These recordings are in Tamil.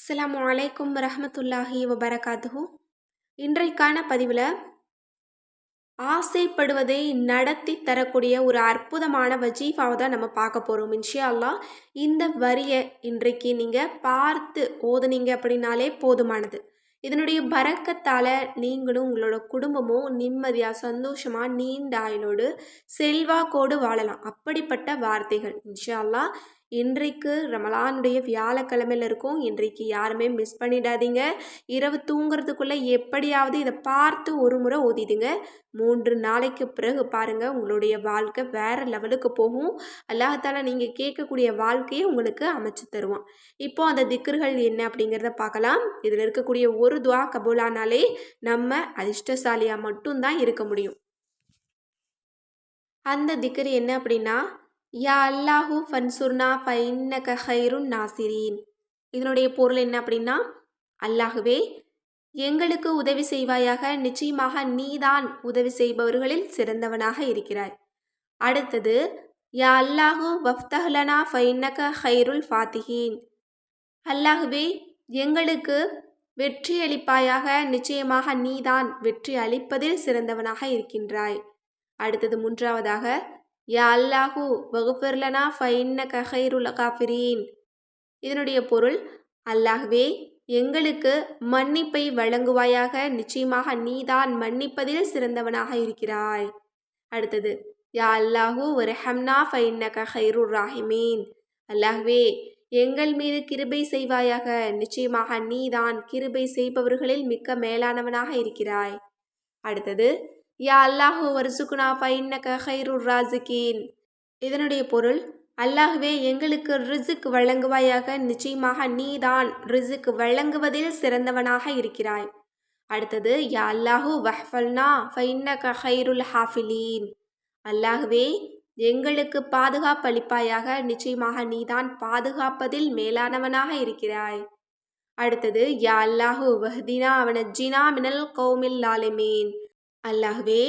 அஸ்ஸலாமு அலைக்கும் வரஹ்மத்துல்லாஹி வபரகாத்துஹு. இன்றைக்கான பதிவில் ஆசைப்படுவதை நடத்தி தரக்கூடிய ஒரு அற்புதமான வஜீஃபாவை தான் நம்ம பார்க்க போகிறோம். இன்ஷா அல்லாஹ் இந்த வரியை இன்றைக்கு நீங்கள் பார்த்து ஓதுனீங்க அப்படின்னாலே போதுமானது. இதனுடைய பரக்கத்தால் நீங்களும் உங்களோட குடும்பமும் நிம்மதியாக சந்தோஷமாக நீண்ட ஆயுளோடு செல்வாக்கோடு வாழலாம். அப்படிப்பட்ட வார்த்தைகள் இன்ஷா அல்லாஹ் இன்றைக்கு ரமலானுடைய வியாழக்கிழமையில் இருக்கும். இன்றைக்கு யாருமே மிஸ் பண்ணிடாதீங்க. இரவு தூங்குறதுக்குள்ளே எப்படியாவது இதை பார்த்து ஒரு முறை ஓதிடுங்க. 3 நாளைக்கு பிறகு பாருங்கள், உங்களுடைய வாழ்க்கை வேறு லெவலுக்கு போகும். அல்லாஹ்தாலா நீங்கள் கேட்கக்கூடிய வாழ்க்கையை உங்களுக்கு அமைச்சு தருவான். இப்போ அந்த திக்ர்கள் என்ன அப்படிங்கிறத பார்க்கலாம். இதில் இருக்கக்கூடிய ஒரு துவா கபூலானாலே நம்ம அதிர்ஷ்டசாலியாக மட்டும்தான் இருக்க முடியும். அந்த திக்ர் என்ன அப்படின்னா, யா அல்லாஹு ஃபன்சுர்னா ஃபைன்னக ஹைருன் நாசிரீன். இதனுடைய பொருள் என்ன அப்படின்னா, அல்லாஹுவே எங்களுக்கு உதவி செய்வாயாக, நிச்சயமாக நீதான் உதவி செய்பவர்களில் சிறந்தவனாக இருக்கிறாய். அடுத்தது, யா அல்லாஹு வஃப்தஹ்லனா ஃபைன்னக ஹைருல் ஃபாத்திஹீன். அல்லாஹுவே எங்களுக்கு வெற்றி அளிப்பாயாக, நிச்சயமாக நீதான் வெற்றி அளிப்பதில் சிறந்தவனாக இருக்கின்றாய். அடுத்தது மூன்றாவதாக, யா அல்லாஹு வகுஃபிர்லனா ஃபைன்னக ஹைருல் காஃபிரீன். இதனுடைய பொருள், அல்லாஹ்வே எங்களுக்கு மன்னிப்பை வழங்குவாயாக, நிச்சயமாக நீதான் மன்னிப்பதில் சிறந்தவனாக இருக்கிறாய். அடுத்தது, யா அல்லாஹு வர்ஹம்னா ஃபைன்னக ஹைருர் ராஹிமீன். அல்லாஹ்வே எங்கள் மீது கிருபை செய்வாயாக, நிச்சயமாக நீதான் கிருபை செய்பவர்களில் மிக்க மேலானவனாக இருக்கிறாய். அடுத்தது, யா அல்லாஹு வர்சுகுனா ஃபைன்னக ஹைருர் ராசிகீன். இதனுடைய பொருள், அல்லாஹ்வே எங்களுக்கு ரிசுக் வழங்குவாயாக, நிச்சயமாக நீதான் ரிசுக் வழங்குவதில் சிறந்தவனாக இருக்கிறாய். அடுத்தது, யா அல்லாஹு வஹ்ஃபல்னா ஃபைன்னக ஹைருல் ஹாஃபிலீன். அல்லாஹ்வே எங்களுக்கு பாதுகாப்பு அளிப்பாயாக, நிச்சயமாக நீதான் பாதுகாப்பதில் மேலானவனாக இருக்கிறாய். அடுத்தது, யா அல்லாஹு வஹ்தினா வனஜ்ஜினா மினல் கௌமில் லாலிமீன். அல்லாஹ்வே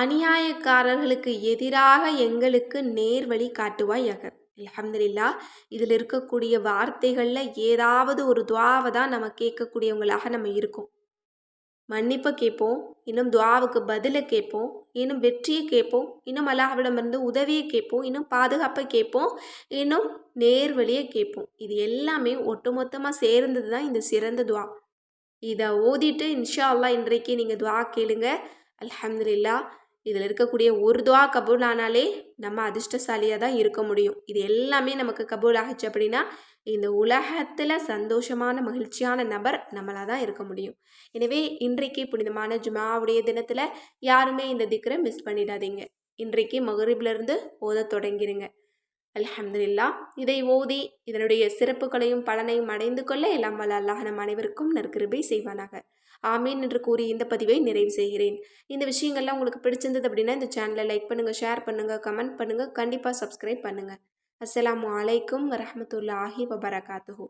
அநியாயக்காரர்களுக்கு எதிராக எங்களுக்கு நேர்வழி காட்டுவாயாக. அல்ஹம்துலில்லாஹ். இதில் இருக்கக்கூடிய வார்த்தைகளில் ஏதாவது ஒரு துவாவை தான் நம்ம கேட்கக்கூடியவங்களாக நம்ம இருக்கோம். மன்னிப்பை கேட்போம், இன்னும் துவாவுக்கு பதிலை கேட்போம், இன்னும் வெற்றியை கேட்போம், இன்னும் அல்லாஹ்விடமிருந்து உதவியை கேட்போம், இன்னும் பாதுகாப்பை கேட்போம், இன்னும் நேர்வழியை கேட்போம். இது எல்லாமே ஒட்டுமொத்தமாக சேர்ந்தது தான் இந்த சிறந்த துவா. இதை ஓதிட்டு இன்ஷா அல்லாஹ் இன்றைக்கு நீங்கள் துவா கேளுங்க. அல்ஹம்துலில்லாஹ். இதில் இருக்கக்கூடிய ஒரு துவா கபூல் ஆனாலே நம்ம அதிர்ஷ்டசாலியாக தான் இருக்க முடியும். இது எல்லாமே நமக்கு கபூல் ஆகிச்சு அப்படின்னா இந்த உலகத்தில் சந்தோஷமான மகிழ்ச்சியான நபர் நம்மளாக தான் இருக்க முடியும். எனவே இன்றைக்கு புனிதமான ஜுமாவுடைய தினத்தில் யாருமே இந்த திக்ரை மிஸ் பண்ணிடாதீங்க. இன்றைக்கு மகரிபிலிருந்து ஓத தொடங்கிருங்க. அல்ஹம்துலில்லாஹ். இதை ஓதி இதனுடைய சிறப்புகளையும் பலனையும் அடைந்து கொள்ள எல்லாம் வல்ல அல்லாஹ் நம் அனைவருக்கும் நற்கிருபை செய்வானாக. ஆமீன் என்று கூறி இந்த பதிவை நிறைவு செய்கிறேன். இந்த விஷயங்கள்லாம் உங்களுக்கு பிடிச்சிருந்தது அப்படின்னா இந்த சேனலை லைக் பண்ணுங்கள், ஷேர் பண்ணுங்கள், கமெண்ட் பண்ணுங்கள், கண்டிப்பாக சப்ஸ்கிரைப் பண்ணுங்கள். அஸ்ஸலாமு அலைக்கும் வரஹ்மத்துல்லாஹி வபரகாத்துஹு.